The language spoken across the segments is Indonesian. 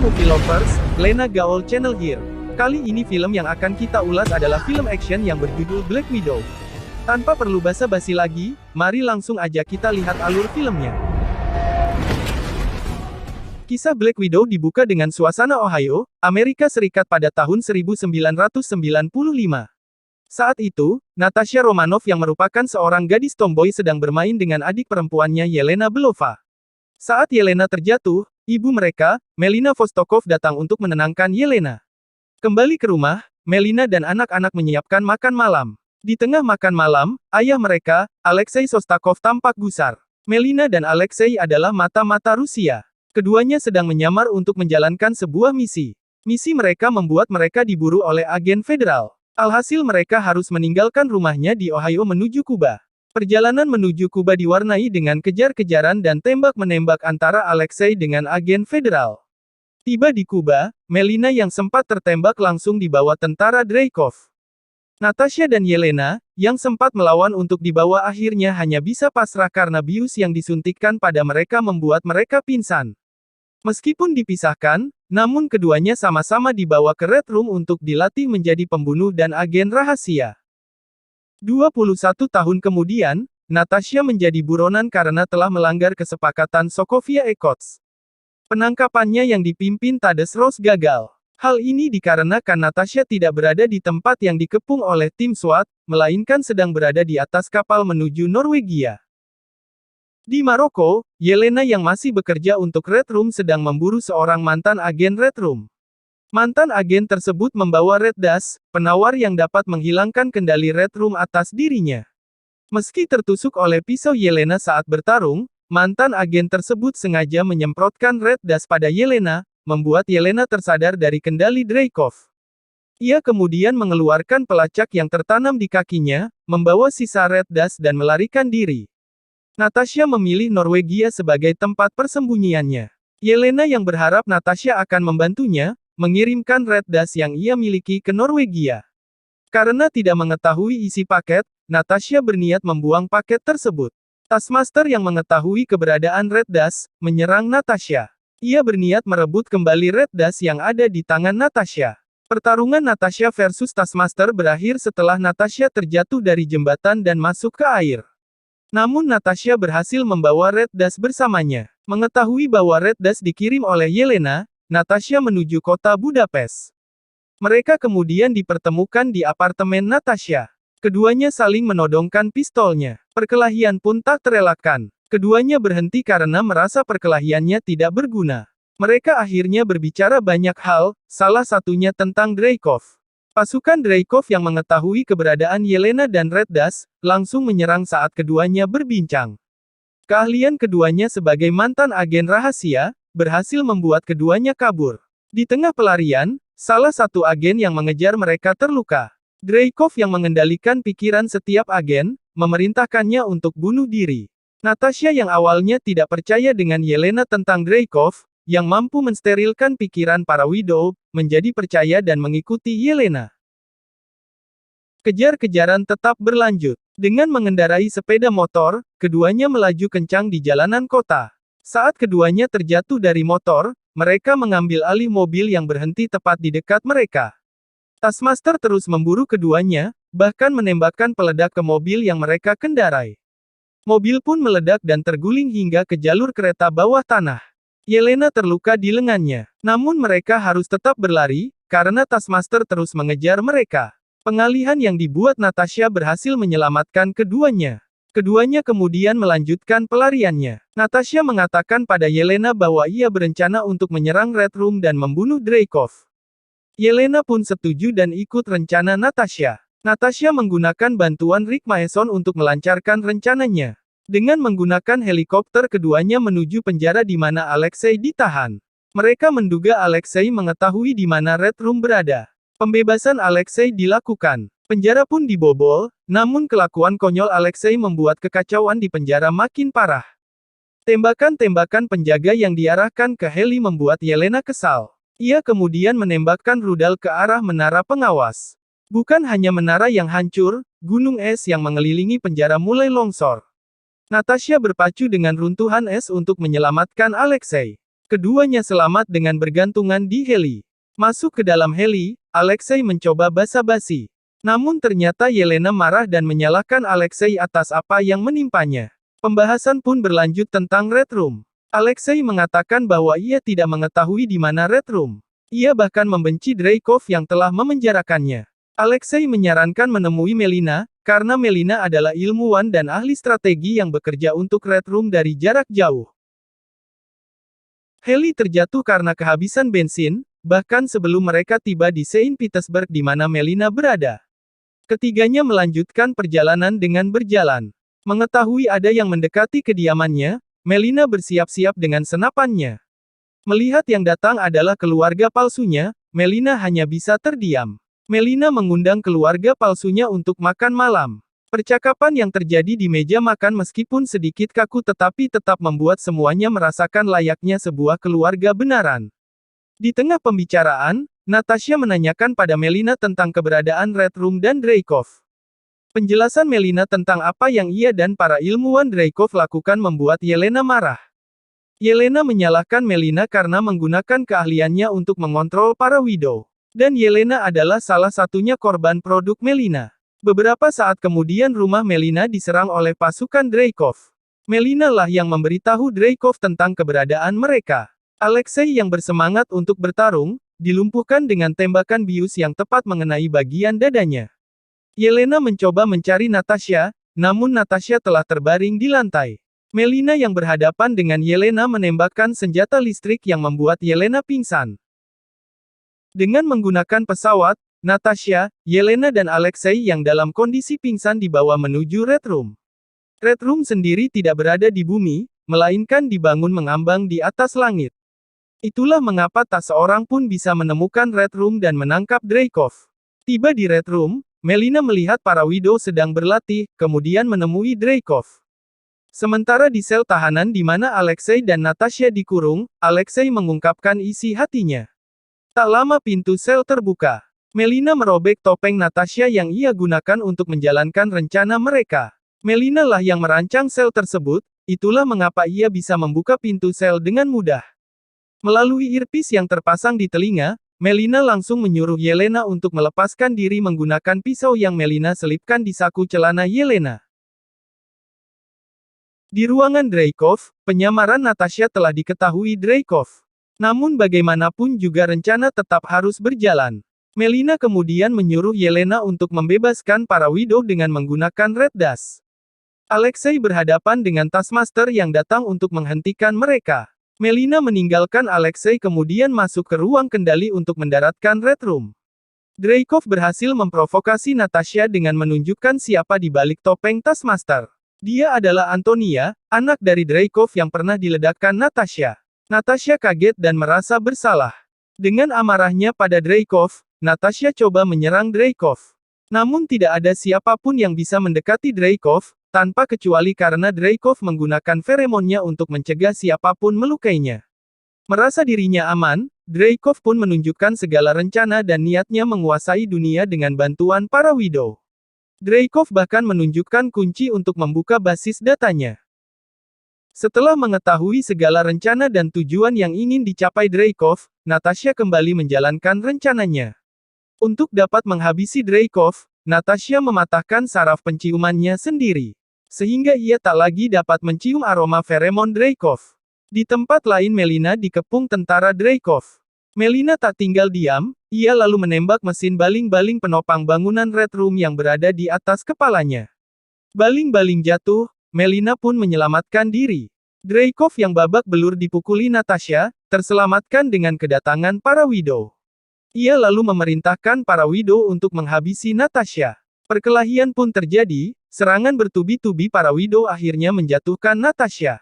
movie lovers, Lena Gaul Channel here. Kali ini film yang akan kita ulas adalah film action yang berjudul Black Widow. Tanpa perlu basa-basi lagi, mari langsung aja kita lihat alur filmnya. Kisah Black Widow dibuka dengan suasana Ohio, Amerika Serikat pada tahun 1995. Saat itu, Natasha Romanoff yang merupakan seorang gadis tomboy sedang bermain dengan adik perempuannya Yelena Belova. Saat Yelena terjatuh, ibu mereka, Melina Vostokov datang untuk menenangkan Yelena. Kembali ke rumah, Melina dan anak-anak menyiapkan makan malam. Di tengah makan malam, ayah mereka, Alexei Shostakov tampak gusar. Melina dan Alexei adalah mata-mata Rusia. Keduanya sedang menyamar untuk menjalankan sebuah misi. Misi mereka membuat mereka diburu oleh agen federal. Alhasil mereka harus meninggalkan rumahnya di Ohio menuju Kuba. Perjalanan menuju Kuba diwarnai dengan kejar-kejaran dan tembak-menembak antara Alexei dengan agen federal. Tiba di Kuba, Melina yang sempat tertembak langsung dibawa tentara Dreykov. Natasha dan Yelena, yang sempat melawan untuk dibawa akhirnya hanya bisa pasrah karena bius yang disuntikkan pada mereka membuat mereka pingsan. Meskipun dipisahkan, namun keduanya sama-sama dibawa ke Red Room untuk dilatih menjadi pembunuh dan agen rahasia. 21 tahun kemudian, Natasha menjadi buronan karena telah melanggar kesepakatan Sokovia Accords. Penangkapannya yang dipimpin Tadeusz Ross gagal. Hal ini dikarenakan Natasha tidak berada di tempat yang dikepung oleh tim SWAT, melainkan sedang berada di atas kapal menuju Norwegia. Di Maroko, Yelena yang masih bekerja untuk Red Room sedang memburu seorang mantan agen Red Room. Mantan agen tersebut membawa Red Dust, penawar yang dapat menghilangkan kendali Red Room atas dirinya. Meski tertusuk oleh pisau Yelena saat bertarung, mantan agen tersebut sengaja menyemprotkan Red Dust pada Yelena, membuat Yelena tersadar dari kendali Dreykov. Ia kemudian mengeluarkan pelacak yang tertanam di kakinya, membawa sisa Red Dust dan melarikan diri. Natasha memilih Norwegia sebagai tempat persembunyiannya. Yelena yang berharap Natasha akan membantunya, mengirimkan Red Dust yang ia miliki ke Norwegia. Karena tidak mengetahui isi paket, Natasha berniat membuang paket tersebut. Taskmaster yang mengetahui keberadaan Red Dust, menyerang Natasha. Ia berniat merebut kembali Red Dust yang ada di tangan Natasha. Pertarungan Natasha versus Taskmaster berakhir setelah Natasha terjatuh dari jembatan dan masuk ke air. Namun Natasha berhasil membawa Red Dust bersamanya. Mengetahui bahwa Red Dust dikirim oleh Yelena, Natasha menuju kota Budapest. Mereka kemudian dipertemukan di apartemen Natasha. Keduanya saling menodongkan pistolnya. Perkelahian pun tak terelakkan. Keduanya berhenti karena merasa perkelahiannya tidak berguna. Mereka akhirnya berbicara banyak hal, salah satunya tentang Dreykov. Pasukan Dreykov yang mengetahui keberadaan Yelena dan Red Dust, langsung menyerang saat keduanya berbincang. Keahlian keduanya sebagai mantan agen rahasia, berhasil membuat keduanya kabur. Di tengah pelarian, salah satu agen yang mengejar mereka terluka. Dreykov yang mengendalikan pikiran setiap agen, memerintahkannya untuk bunuh diri. Natasha yang awalnya tidak percaya dengan Yelena tentang Dreykov, yang mampu mensterilkan pikiran para Widow, menjadi percaya dan mengikuti Yelena. Kejar-kejaran tetap berlanjut. Dengan mengendarai sepeda motor, keduanya melaju kencang di jalanan kota. Saat keduanya terjatuh dari motor, mereka mengambil alih mobil yang berhenti tepat di dekat mereka. Taskmaster terus memburu keduanya, bahkan menembakkan peledak ke mobil yang mereka kendarai. Mobil pun meledak dan terguling hingga ke jalur kereta bawah tanah. Yelena terluka di lengannya. Namun mereka harus tetap berlari, karena Taskmaster terus mengejar mereka. Pengalihan yang dibuat Natasha berhasil menyelamatkan keduanya. Keduanya kemudian melanjutkan pelariannya. Natasha mengatakan pada Yelena bahwa ia berencana untuk menyerang Red Room dan membunuh Dreykov. Yelena pun setuju dan ikut rencana Natasha. Natasha menggunakan bantuan Rick Mason untuk melancarkan rencananya. Dengan menggunakan helikopter keduanya menuju penjara di mana Alexei ditahan. Mereka menduga Alexei mengetahui di mana Red Room berada. Pembebasan Alexei dilakukan. Penjara pun dibobol, namun kelakuan konyol Alexei membuat kekacauan di penjara makin parah. Tembakan-tembakan penjaga yang diarahkan ke heli membuat Yelena kesal. Ia kemudian menembakkan rudal ke arah menara pengawas. Bukan hanya menara yang hancur, gunung es yang mengelilingi penjara mulai longsor. Natasha berpacu dengan runtuhan es untuk menyelamatkan Alexei. Keduanya selamat dengan bergantungan di heli. Masuk ke dalam heli, Alexei mencoba basa-basi. Namun ternyata Yelena marah dan menyalahkan Alexei atas apa yang menimpanya. Pembahasan pun berlanjut tentang Red Room. Alexei mengatakan bahwa ia tidak mengetahui di mana Red Room. Ia bahkan membenci Dreykov yang telah memenjarakannya. Alexei menyarankan menemui Melina, karena Melina adalah ilmuwan dan ahli strategi yang bekerja untuk Red Room dari jarak jauh. Heli terjatuh karena kehabisan bensin, bahkan sebelum mereka tiba di Saint Petersburg di mana Melina berada. Ketiganya melanjutkan perjalanan dengan berjalan. Mengetahui ada yang mendekati kediamannya, Melina bersiap-siap dengan senapannya. Melihat yang datang adalah keluarga palsunya, Melina hanya bisa terdiam. Melina mengundang keluarga palsunya untuk makan malam. Percakapan yang terjadi di meja makan meskipun sedikit kaku tetapi tetap membuat semuanya merasakan layaknya sebuah keluarga benaran. Di tengah pembicaraan, Natasha menanyakan pada Melina tentang keberadaan Red Room dan Dreykov. Penjelasan Melina tentang apa yang ia dan para ilmuwan Dreykov lakukan membuat Yelena marah. Yelena menyalahkan Melina karena menggunakan keahliannya untuk mengontrol para widow. Dan Yelena adalah salah satunya korban produk Melina. Beberapa saat kemudian rumah Melina diserang oleh pasukan Dreykov. Melina lah yang memberitahu Dreykov tentang keberadaan mereka. Alexei yang bersemangat untuk bertarung, dilumpuhkan dengan tembakan bius yang tepat mengenai bagian dadanya. Yelena mencoba mencari Natasha, namun Natasha telah terbaring di lantai. Melina yang berhadapan dengan Yelena menembakkan senjata listrik yang membuat Yelena pingsan. Dengan menggunakan pesawat, Natasha, Yelena dan Alexei yang dalam kondisi pingsan dibawa menuju Red Room. Red Room sendiri tidak berada di bumi, melainkan dibangun mengambang di atas langit. Itulah mengapa tak seorang pun bisa menemukan Red Room dan menangkap Dreykov. Tiba di Red Room, Melina melihat para widow sedang berlatih, kemudian menemui Dreykov. Sementara di sel tahanan di mana Alexei dan Natasha dikurung, Alexei mengungkapkan isi hatinya. Tak lama pintu sel terbuka. Melina merobek topeng Natasha yang ia gunakan untuk menjalankan rencana mereka. Melina lah yang merancang sel tersebut, itulah mengapa ia bisa membuka pintu sel dengan mudah. Melalui earpiece yang terpasang di telinga, Melina langsung menyuruh Yelena untuk melepaskan diri menggunakan pisau yang Melina selipkan di saku celana Yelena. Di ruangan Dreykov, penyamaran Natasha telah diketahui Dreykov. Namun bagaimanapun juga rencana tetap harus berjalan. Melina kemudian menyuruh Yelena untuk membebaskan para widow dengan menggunakan Red Dash. Alexei berhadapan dengan Taskmaster yang datang untuk menghentikan mereka. Melina meninggalkan Alexei kemudian masuk ke ruang kendali untuk mendaratkan Red Room. Dreykov berhasil memprovokasi Natasha dengan menunjukkan siapa di balik topeng Taskmaster. Dia adalah Antonia, anak dari Dreykov yang pernah diledakkan Natasha. Natasha kaget dan merasa bersalah. Dengan amarahnya pada Dreykov, Natasha coba menyerang Dreykov. Namun tidak ada siapapun yang bisa mendekati Dreykov, tanpa kecuali karena Dreykov menggunakan feromonnya untuk mencegah siapapun melukainya. Merasa dirinya aman, Dreykov pun menunjukkan segala rencana dan niatnya menguasai dunia dengan bantuan para widow. Dreykov bahkan menunjukkan kunci untuk membuka basis datanya. Setelah mengetahui segala rencana dan tujuan yang ingin dicapai Dreykov, Natasha kembali menjalankan rencananya. Untuk dapat menghabisi Dreykov, Natasha mematahkan saraf penciumannya sendiri. Sehingga ia tak lagi dapat mencium aroma feromon Dreykov. Di tempat lain Melina dikepung tentara Dreykov. Melina tak tinggal diam, ia lalu menembak mesin baling-baling penopang bangunan Red Room yang berada di atas kepalanya. Baling-baling jatuh, Melina pun menyelamatkan diri. Dreykov yang babak belur dipukuli Natasha, terselamatkan dengan kedatangan para widow. Ia lalu memerintahkan para widow untuk menghabisi Natasha. Perkelahian pun terjadi, serangan bertubi-tubi para widow akhirnya menjatuhkan Natasha.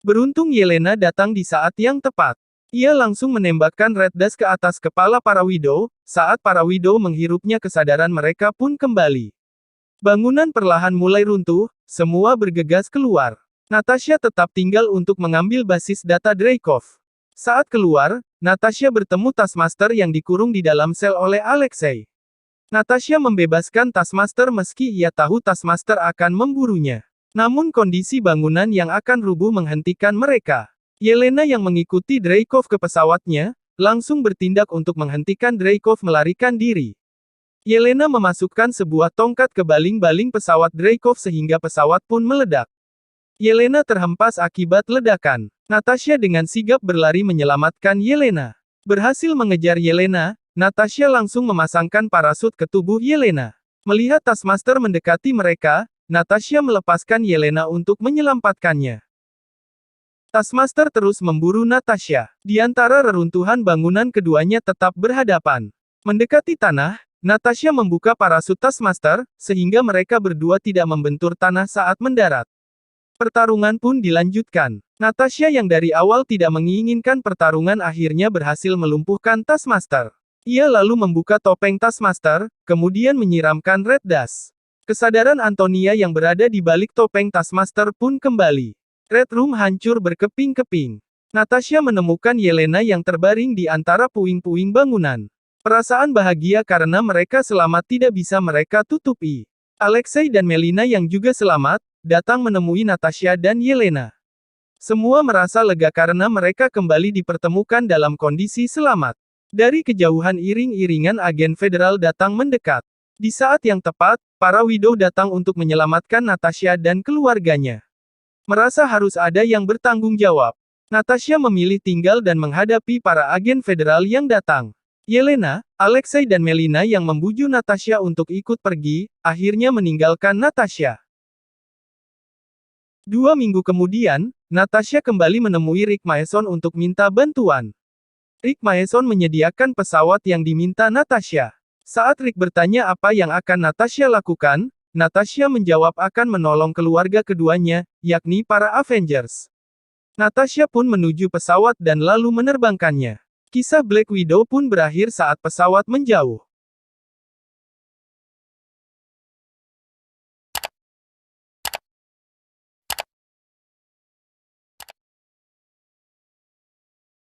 Beruntung Yelena datang di saat yang tepat. Ia langsung menembakkan Red Dash ke atas kepala para widow, saat para widow menghirupnya kesadaran mereka pun kembali. Bangunan perlahan mulai runtuh, semua bergegas keluar. Natasha tetap tinggal untuk mengambil basis data Dreykov. Saat keluar, Natasha bertemu Taskmaster yang dikurung di dalam sel oleh Alexei. Natasha membebaskan Taskmaster meski ia tahu Taskmaster akan memburunya. Namun kondisi bangunan yang akan rubuh menghentikan mereka. Yelena yang mengikuti Dreykov ke pesawatnya, langsung bertindak untuk menghentikan Dreykov melarikan diri. Yelena memasukkan sebuah tongkat ke baling-baling pesawat Dreykov sehingga pesawat pun meledak. Yelena terhempas akibat ledakan. Natasha dengan sigap berlari menyelamatkan Yelena. Berhasil mengejar Yelena, Natasha langsung memasangkan parasut ke tubuh Yelena. Melihat Taskmaster mendekati mereka, Natasha melepaskan Yelena untuk menyelamatkannya. Taskmaster terus memburu Natasha. Di antara reruntuhan bangunan keduanya tetap berhadapan. Mendekati tanah, Natasha membuka parasut Taskmaster, sehingga mereka berdua tidak membentur tanah saat mendarat. Pertarungan pun dilanjutkan. Natasha yang dari awal tidak menginginkan pertarungan akhirnya berhasil melumpuhkan Taskmaster. Ia lalu membuka topeng Taskmaster, kemudian menyiramkan Red Dust. Kesadaran Antonia yang berada di balik topeng Taskmaster pun kembali. Red Room hancur berkeping-keping. Natasha menemukan Yelena yang terbaring di antara puing-puing bangunan. Perasaan bahagia karena mereka selamat tidak bisa mereka tutupi. Alexei dan Melina yang juga selamat, datang menemui Natasha dan Yelena. Semua merasa lega karena mereka kembali dipertemukan dalam kondisi selamat. Dari kejauhan iring-iringan agen federal datang mendekat. Di saat yang tepat, para widow datang untuk menyelamatkan Natasha dan keluarganya. Merasa harus ada yang bertanggung jawab. Natasha memilih tinggal dan menghadapi para agen federal yang datang. Yelena, Alexei dan Melina yang membujuk Natasha untuk ikut pergi, akhirnya meninggalkan Natasha. 2 minggu kemudian, Natasha kembali menemui Rick Mason untuk minta bantuan. Rick Mason menyediakan pesawat yang diminta Natasha. Saat Rick bertanya apa yang akan Natasha lakukan, Natasha menjawab akan menolong keluarga keduanya, yakni para Avengers. Natasha pun menuju pesawat dan lalu menerbangkannya. Kisah Black Widow pun berakhir saat pesawat menjauh.